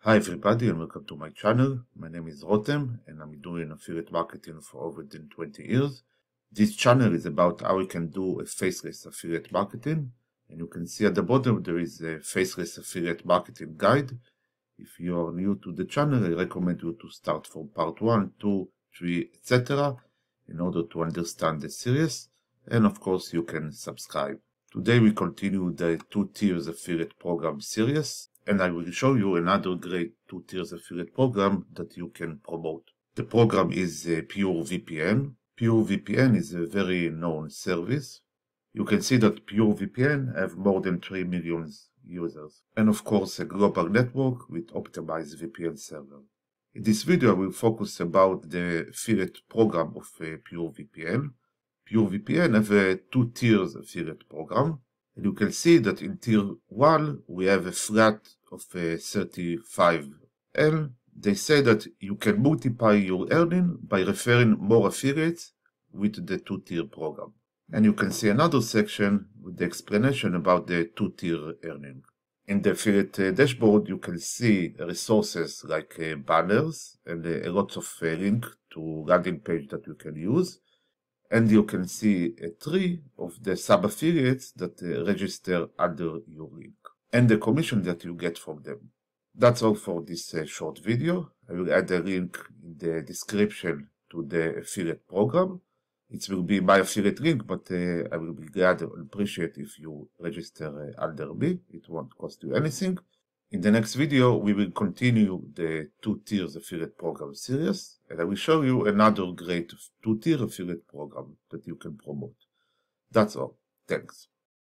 Hi everybody and welcome to my channel. My name is Rotem and I'm doing affiliate marketing for over 20 years. This channel is about how we can do a faceless affiliate marketing, and you can see at the bottom there is a faceless affiliate marketing guide. If you are new to the channel, I recommend you to start from part 1, 2, 3, etc. in order to understand the series, and of course you can subscribe. Today we continue the 2 tiers affiliate program series, and I will show you another great 2 tiers affiliate program that you can promote. The program is PureVpn. PureVpn is a very known service. You can see that PureVpn have more than 3 million users, and of course a global network with optimized VPN server. In this video I will focus about the affiliate program of PureVpn. PureVpn have a 2 tiers affiliate program, and you can see that in tier 1 we have a flat of 35L. They say that you can multiply your earning by referring more affiliates with the 2 tier program. And you can see another section with the explanation about the 2 tier earning. In the affiliate dashboard you can see resources like banners and a lot of links to landing page that you can use. And you can see a tree of the sub-affiliates that register under your link, and the commission that you get from them. That's all for this short video. I will add a link in the description to the affiliate program. It will be my affiliate link, but I will be glad and appreciate if you register under me. It won't cost you anything. In the next video, we will continue the 2 tiers affiliate program series, and I will show you another great 2 tier affiliate program that you can promote. That's all. Thanks.